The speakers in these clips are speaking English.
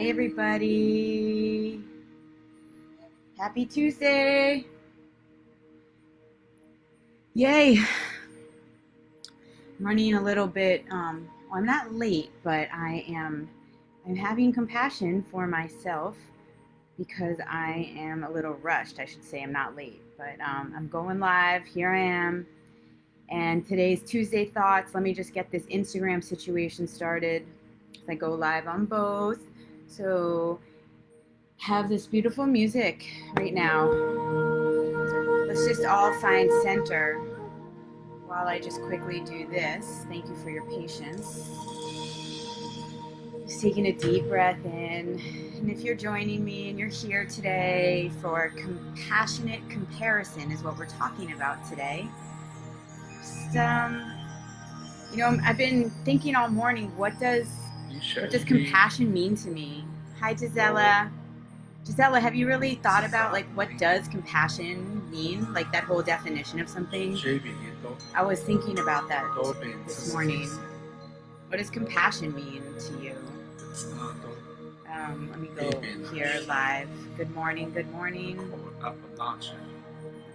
Hey everybody, happy Tuesday. Yay. I'm running a little bit, well, I'm not late, but I'm having compassion for myself because I am a little rushed. I should say I'm not late, but I'm going live. Here I am. And today's Tuesday Thoughts. Let me just get this Instagram situation started. I go live on both. So have this beautiful music right now. Let's just all find center while I just quickly do this. Thank you for your patience. Just taking a deep breath in. And if you're joining me and you're here today for compassionate comparison is what we're talking about today. Just, I've been thinking all morning, what does compassion mean to me? Hi, Gisela. Gisela, have you really thought about what does compassion mean? Like that whole definition of something? I was thinking about that this morning. What does compassion mean to you? Let me go here live. Good morning, good morning. Let's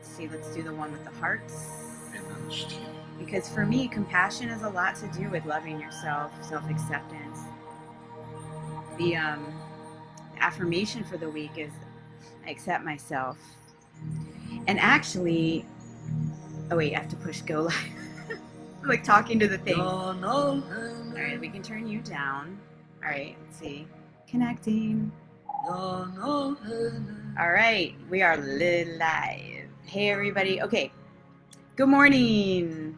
see, let's do the one with the hearts. Because for me, compassion has a lot to do with loving yourself, self-acceptance. The affirmation for the week is I accept myself. And actually, oh wait, I have to push go live. Like talking to the thing. All right, we can turn you down. All right, let's see. Connecting. All right, we are live. Hey everybody. Okay. Good morning.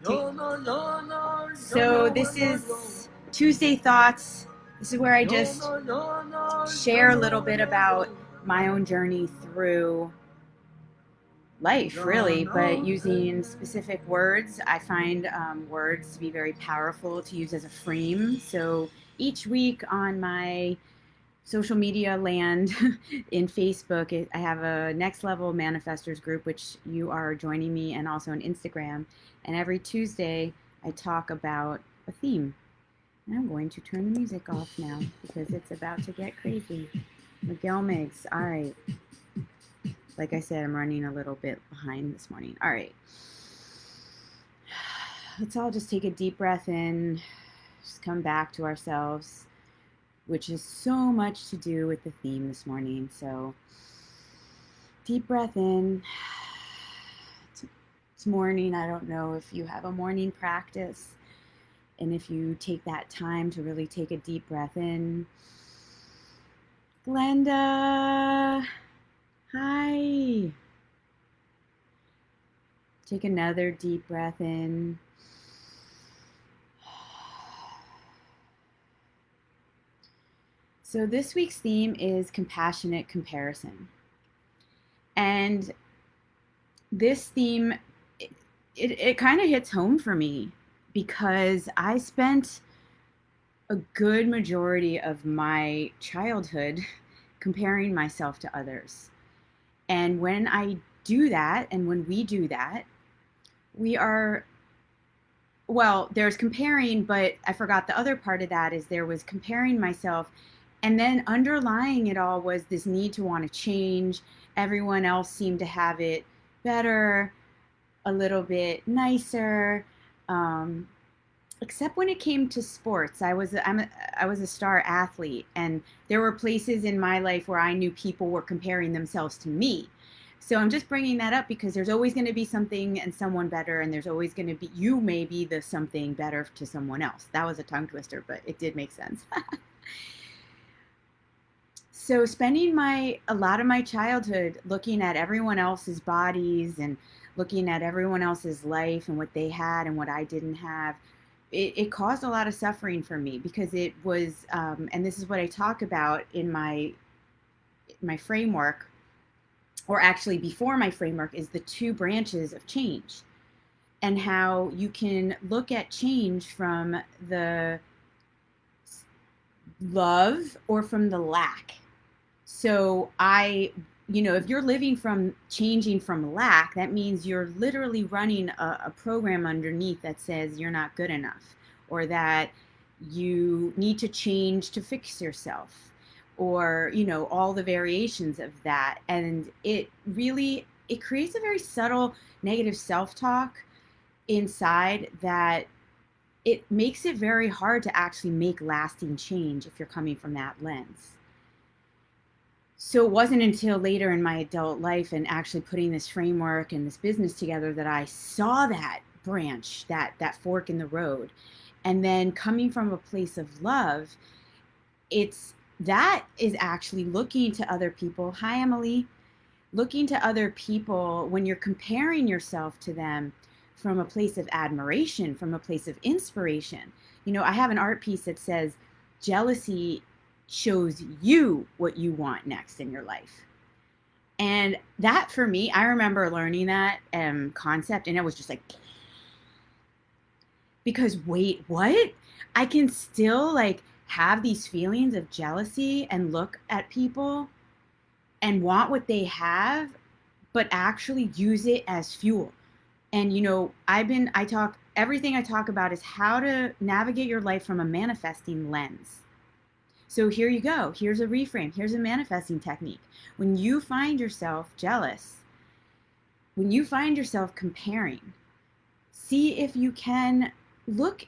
So this is Tuesday Thoughts. This is where I just share a little bit about my own journey through life, really, but using specific words. I find words to be very powerful to use as a frame. So each week on my social media land in Facebook, I have a Next Level Manifestors group, which you are joining me, and also on Instagram. And every Tuesday, I talk about a theme. And I'm going to turn the music off now because it's about to get crazy. Miguel Miggs, all right. Like I said, I'm running a little bit behind this morning. All right. Let's all just take a deep breath in, just come back to ourselves, which is so much to do with the theme this morning. So deep breath in. It's morning. I don't know if you have a morning practice, and if you take that time to really take a deep breath in. Glenda, hi. Take another deep breath in. So this week's theme is compassionate comparison. And this theme, it kind of hits home for me because I spent a good majority of my childhood comparing myself to others. And when I do that, and when we do that, we are, well, there's comparing, but I forgot the other part of that is there was comparing myself. And then underlying it all was this need to want to change. Everyone else seemed to have it better, a little bit nicer, except when it came to sports. I was a star athlete, and there were places in my life where I knew people were comparing themselves to me. So I'm just bringing that up because there's always going to be something and someone better, and there's always going to be, you may be the something better to someone else. That was a tongue twister, but it did make sense. So spending a lot of my childhood looking at everyone else's bodies and looking at everyone else's life and what they had and what I didn't have, it caused a lot of suffering for me because it was, and this is what I talk about in my framework, or actually before my framework, is the two branches of change and how you can look at change from the love or from the lack. So if you're living from changing from lack, that means you're literally running a program underneath that says you're not good enough, or that you need to change to fix yourself, or, all the variations of that. And it creates a very subtle negative self-talk inside that it makes it very hard to actually make lasting change if you're coming from that lens. So it wasn't until later in my adult life and actually putting this framework and this business together that I saw that branch, that fork in the road. And then coming from a place of love, that is actually looking to other people. Hi, Emily. Looking to other people when you're comparing yourself to them from a place of admiration, from a place of inspiration. I have an art piece that says jealousy shows you what you want next in your life. And that, for me, I remember learning that concept, and it was just like, because wait, what? I can still have these feelings of jealousy and look at people and want what they have, but actually use it as fuel. And everything I talk about is how to navigate your life from a manifesting lens. So here you go. Here's a reframe. Here's a manifesting technique. When you find yourself jealous, when you find yourself comparing, see if you can look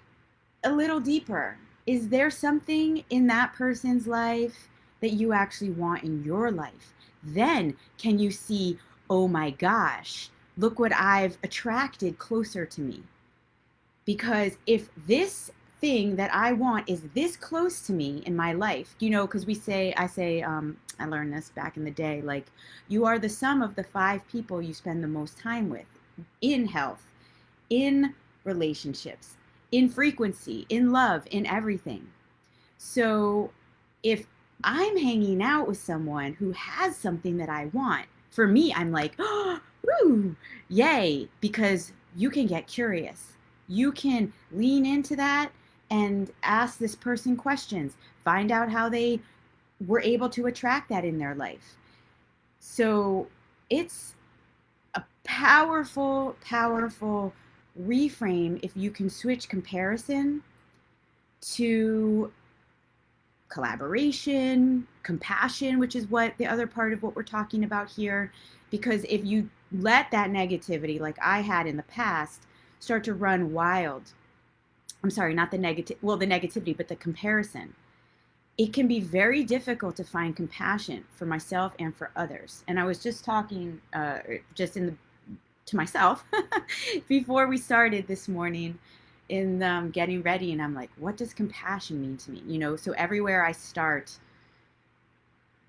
a little deeper. Is there something in that person's life that you actually want in your life? Then can you see, oh my gosh, look what I've attracted closer to me. Because if this thing that I want is this close to me in my life, because I learned this back in the day, you are the sum of the 5 people you spend the most time with, in health, in relationships, in frequency, in love, in everything. So if I'm hanging out with someone who has something that I want, for me, I'm like, oh, woo, yay, because you can get curious. You can lean into that and ask this person questions, find out how they were able to attract that in their life. So it's a powerful, powerful reframe if you can switch comparison to collaboration, compassion, which is what the other part of what we're talking about here. Because if you let that negativity, like I had in the past, start to run wild, I'm sorry, not the negativity, but the comparison, it can be very difficult to find compassion for myself and for others. And I was just talking to myself before we started this morning in getting ready, and I'm like, what does compassion mean to me? So everywhere I start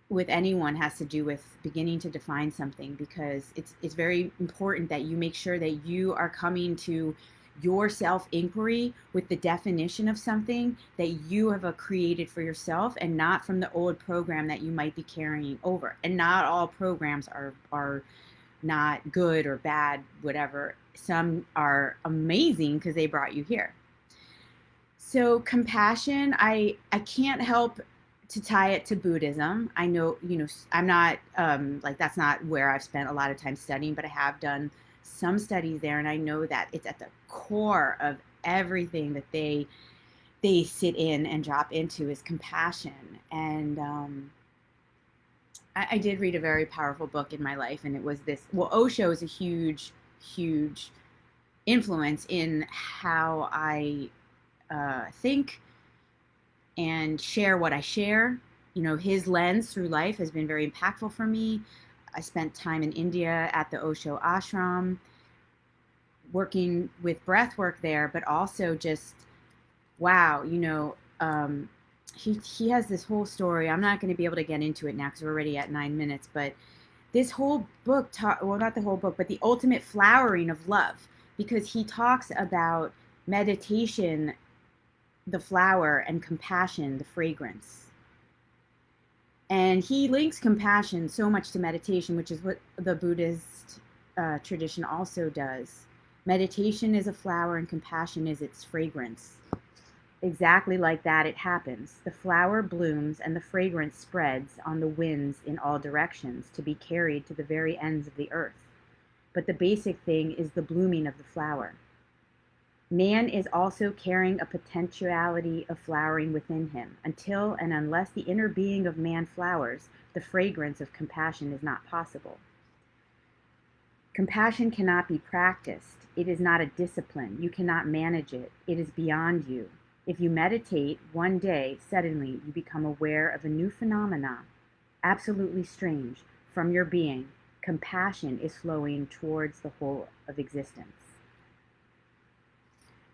with anyone has to do with beginning to define something, because it's very important that you make sure that you are coming to your self-inquiry with the definition of something that you have created for yourself, and not from the old program that you might be carrying over. And not all programs are not good or bad, whatever. Some are amazing because they brought you here. So compassion, I can't help to tie it to Buddhism. I know, I'm not that's not where I've spent a lot of time studying, but I have done some studies there, and I know that it's at the core of everything that they sit in and drop into is compassion. And I did read a very powerful book in my life, and it was this. Well, Osho is a huge, huge influence in how I think and share what I share. His lens through life has been very impactful for me. I spent time in India at the Osho ashram, working with breathwork there, but also just, wow, he has this whole story. I'm not going to be able to get into it now because we're already at 9 minutes, but this whole book, well, not the whole book, but the ultimate flowering of love, because he talks about meditation, the flower, and compassion, the fragrance. And he links compassion so much to meditation, which is what the Buddhist tradition also does. Meditation is a flower and compassion is its fragrance. Exactly like that it happens. The flower blooms and the fragrance spreads on the winds in all directions to be carried to the very ends of the earth. But the basic thing is the blooming of the flower. Man is also carrying a potentiality of flowering within him. Until and unless the inner being of man flowers, the fragrance of compassion is not possible. Compassion cannot be practiced. It is not a discipline. You cannot manage it. It is beyond you. If you meditate, one day, suddenly, you become aware of a new phenomena, absolutely strange, from your being. Compassion is flowing towards the whole of existence.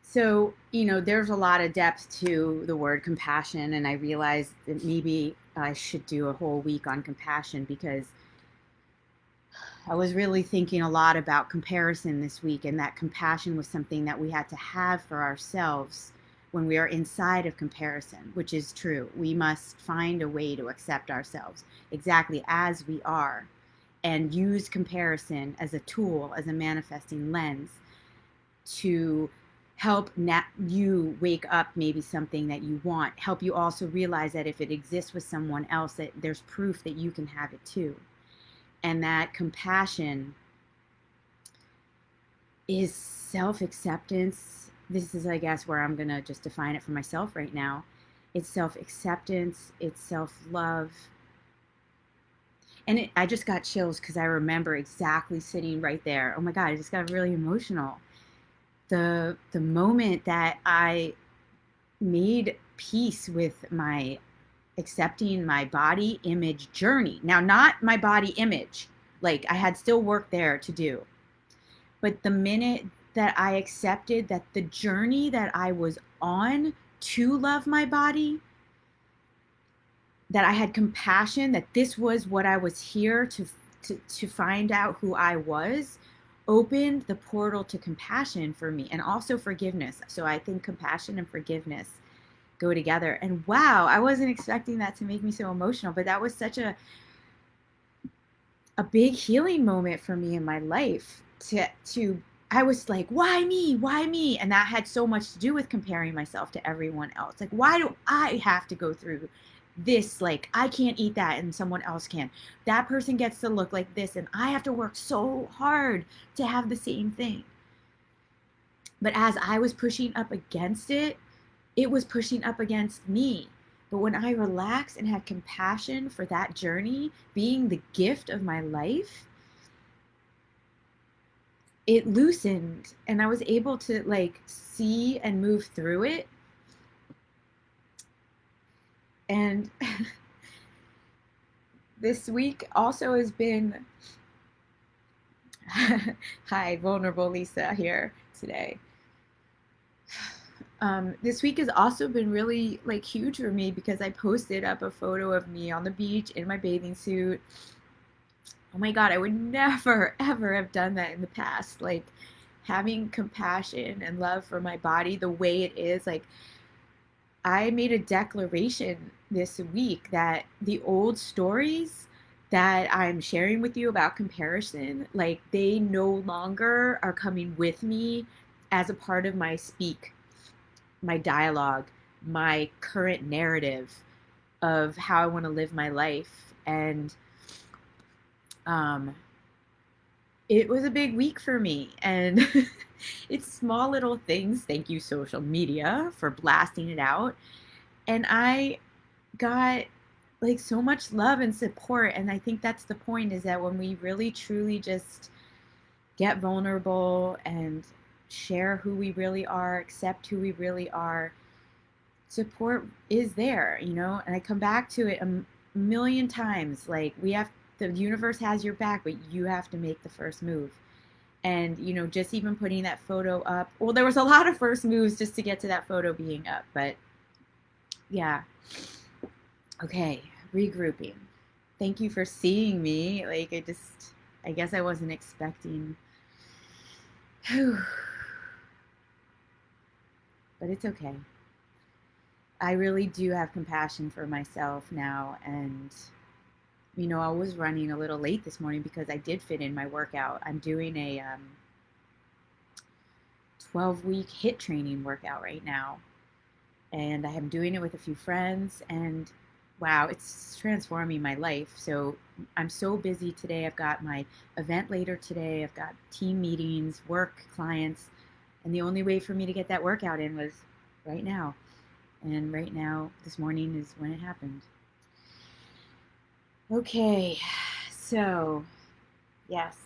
So, there's a lot of depth to the word compassion, and I realized that maybe I should do a whole week on compassion, because I was really thinking a lot about comparison this week, and that compassion was something that we had to have for ourselves when we are inside of comparison, which is true. We must find a way to accept ourselves exactly as we are and use comparison as a tool, as a manifesting lens to help you wake up maybe something that you want, help you also realize that if it exists with someone else, that there's proof that you can have it too. And that compassion is self-acceptance. This is, I guess, where I'm going to just define it for myself right now. It's self-acceptance, it's self-love. And I just got chills because I remember exactly sitting right there. Oh my God, I just got really emotional. The moment that I made peace with my accepting my body image journey. Now, not my body image, like I had still work there to do. But the minute that I accepted that the journey that I was on to love my body, that I had compassion, that this was what I was here to find out who I was, opened the portal to compassion for me, and also forgiveness. So I think compassion and forgiveness go together. And wow, I wasn't expecting that to make me so emotional, but that was such a big healing moment for me in my life. I was like, why me? Why me? And that had so much to do with comparing myself to everyone else. Like, why do I have to go through this? Like, I can't eat that and someone else can. That person gets to look like this and I have to work so hard to have the same thing. But as I was pushing up against it, it was pushing up against me. But when I relaxed and had compassion for that journey being the gift of my life, it loosened and I was able to like see and move through it. And this week also has been hi, vulnerable Lisa here today. This week has also been really like huge for me because I posted up a photo of me on the beach in my bathing suit. Oh my God, I would never, ever have done that in the past. Like having compassion and love for my body the way it is. Like I made a declaration this week that the old stories that I'm sharing with you about comparison, like they no longer are coming with me as a part of my speak, my dialogue, my current narrative of how I want to live my life. And it was a big week for me. And it's small little things. Thank you, social media, for blasting it out. And I got like so much love and support. And I think that's the point, is that when we really truly just get vulnerable and share who we really are, accept who we really are, support is there, and I come back to it a million times. Like the universe has your back, but you have to make the first move. And, just even putting that photo up, well, there was a lot of first moves just to get to that photo being up, but yeah. Okay, regrouping. Thank you for seeing me. Like, I guess I wasn't expecting. But it's okay. I really do have compassion for myself now. And, I was running a little late this morning because I did fit in my workout. I'm doing a 12-week HIIT training workout right now. And I am doing it with a few friends. And wow, it's transforming my life. So I'm so busy today. I've got my event later today. I've got team meetings, work, clients. And the only way for me to get that workout in was right now. And right now, this morning is when it happened. Okay, so yes.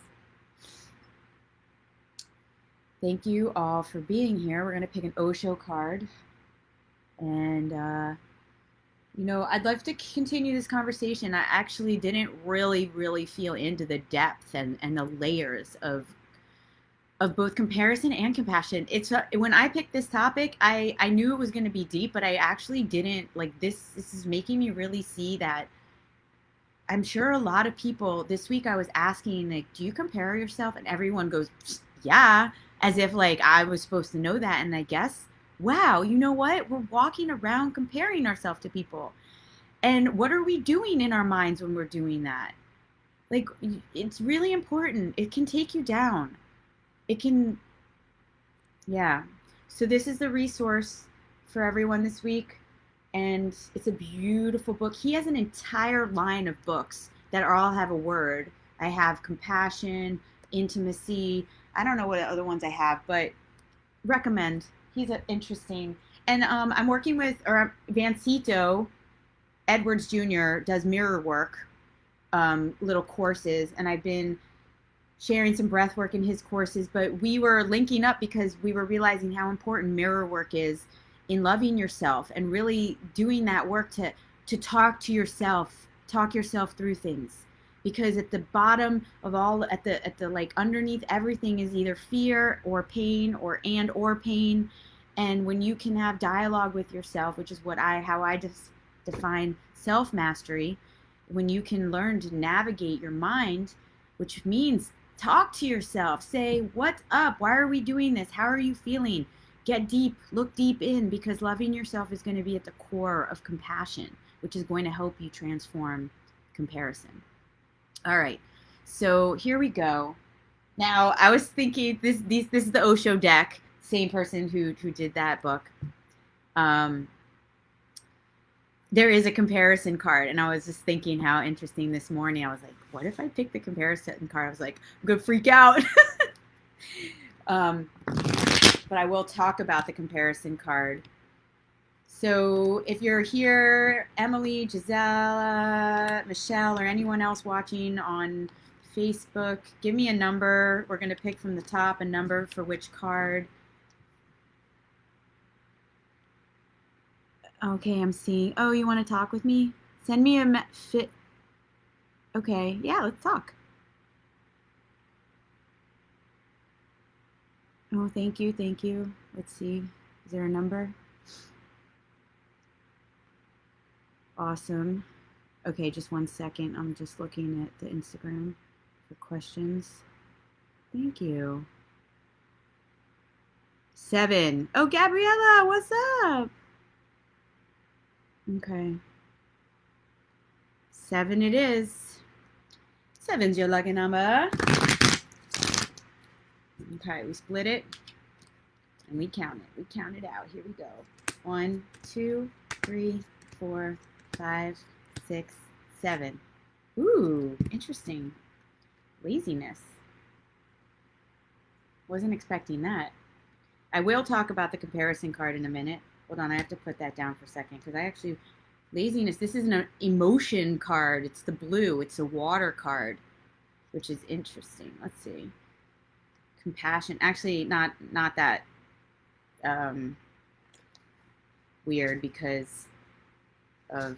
Thank you all for being here. We're going to pick an Osho card. And, I'd love to continue this conversation. I actually didn't really feel into the depth and the layers of both comparison and compassion. It's when I picked this topic, I knew it was going to be deep, but I actually didn't like this. This is making me really see that I'm sure a lot of people this week I was asking, like, do you compare yourself? And everyone goes, yeah, as if like I was supposed to know that. And I guess, wow, you know what? We're walking around comparing ourselves to people. And what are we doing in our minds when we're doing that? Like, it's really important. It can take you down. It can, yeah. So this is the resource for everyone this week. And it's a beautiful book. He has an entire line of books that all have a word. I have compassion, intimacy. I don't know what other ones I have, but recommend. He's interesting. And I'm working with, or Vancito Edwards Jr. does mirror work, little courses. And I've been sharing some breath work in his courses, but we were linking up because we were realizing how important mirror work is in loving yourself and really doing that work to talk to yourself, talk yourself through things. Because at the bottom of all, at the like underneath everything is either fear or pain or pain. And when you can have dialogue with yourself, which is how I just define self-mastery, when you can learn to navigate your mind, which means talk to yourself, say, what's up? Why are we doing this? How are you feeling? Get deep, look deep in, because loving yourself is going to be at the core of compassion, which is going to help you transform comparison. All right, so here we go. Now, I was thinking this is the Osho deck, same person who did that book. There is a comparison card, and I was just thinking how interesting this morning. I was like, what if I pick the comparison card? I was like, I'm going to freak out. But I will talk about the comparison card. So if you're here, Emily, Gisela, Michelle, or anyone else watching on Facebook, give me a number. We're going to pick from the top a number for which card. Okay, I'm seeing. Oh, you want to talk with me? Send me a fit. Okay, yeah, let's talk. Oh, thank you, thank you. Let's see. Is there a number? Awesome. Okay, just 1 second. I'm just looking at the Instagram for questions. Thank you. 7. Oh, Gabriella, what's up? Okay. 7 it is. 7's your lucky number. Okay, we split it and we count it. We count it out. Here we go. 1, 2, 3, 4, 5, 6, 7. Ooh, interesting. Laziness. Wasn't expecting that. I will talk about the comparison card in a minute. Hold on, I have to put that down for a second because I actually, laziness, this is an emotion card. It's the blue. It's a water card, which is interesting. Let's see. Compassion, actually not that weird because of,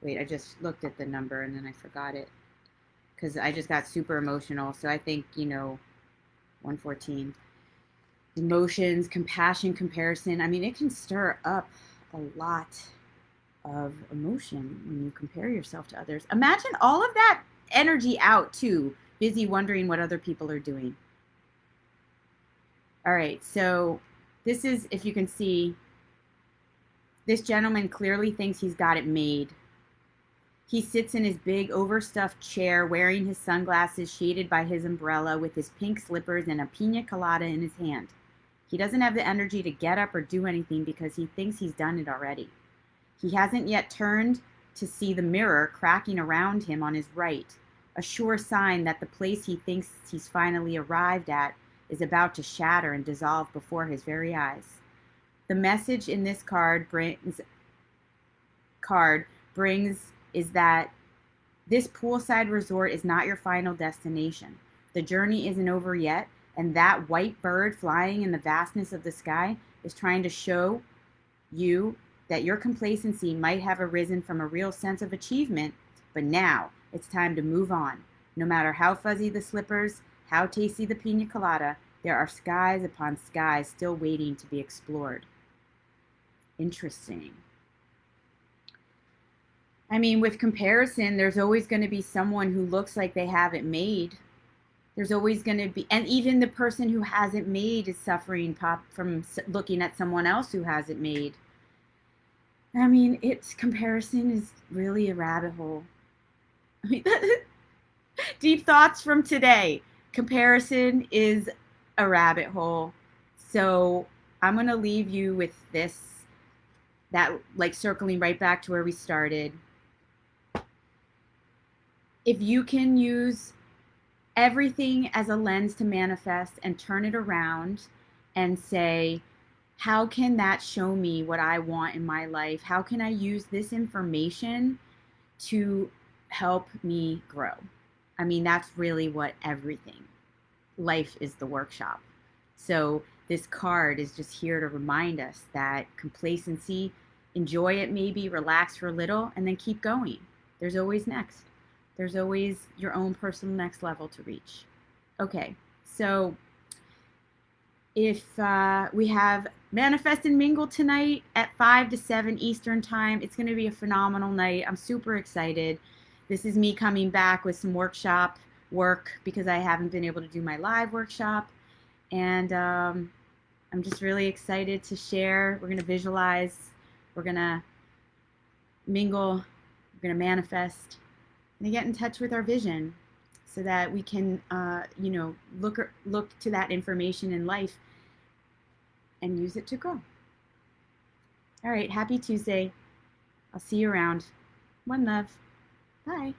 wait, I just looked at the number and then I forgot it because I just got super emotional. So I think, 114. Emotions, compassion, comparison. I mean, it can stir up a lot of emotion when you compare yourself to others. Imagine all of that energy out too, busy wondering what other people are doing. All right, so this is, if you can see, this gentleman clearly thinks he's got it made. He sits in his big overstuffed chair wearing his sunglasses shaded by his umbrella with his pink slippers and a pina colada in his hand. He doesn't have the energy to get up or do anything because he thinks he's done it already. He hasn't yet turned to see the mirror cracking around him on his right, a sure sign that the place he thinks he's finally arrived at is about to shatter and dissolve before his very eyes. The message in this card brings is that this poolside resort is not your final destination. The journey isn't over yet, and that white bird flying in the vastness of the sky is trying to show you that your complacency might have arisen from a real sense of achievement, but now it's time to move on. No matter how fuzzy the slippers, how tasty the pina colada, there are skies upon skies still waiting to be explored. Interesting. I mean, with comparison, there's always going to be someone who looks like they have it made. There's always going to be, and even the person who has it made is suffering from looking at someone else who has it made. I mean, comparison is really a rabbit hole. I mean, deep thoughts from today. Comparison is a rabbit hole. So I'm going to leave you with this, that like circling right back to where we started. If you can use everything as a lens to manifest and turn it around and say, how can that show me what I want in my life? How can I use this information to help me grow? I mean, that's really what everything. Life is the workshop. So this card is just here to remind us that complacency, enjoy it maybe, relax for a little, and then keep going. There's always next. There's always your own personal next level to reach. Okay, so if we have Manifest and Mingle tonight at 5 to 7 Eastern time, it's going to be a phenomenal night. I'm super excited. This is me coming back with some workshop work because I haven't been able to do my live workshop. And I'm just really excited to share. We're going to visualize. We're going to mingle. We're going to manifest. And get in touch with our vision so that we can, look to that information in life and use it to grow. All right, happy Tuesday. I'll see you around. One love. Bye.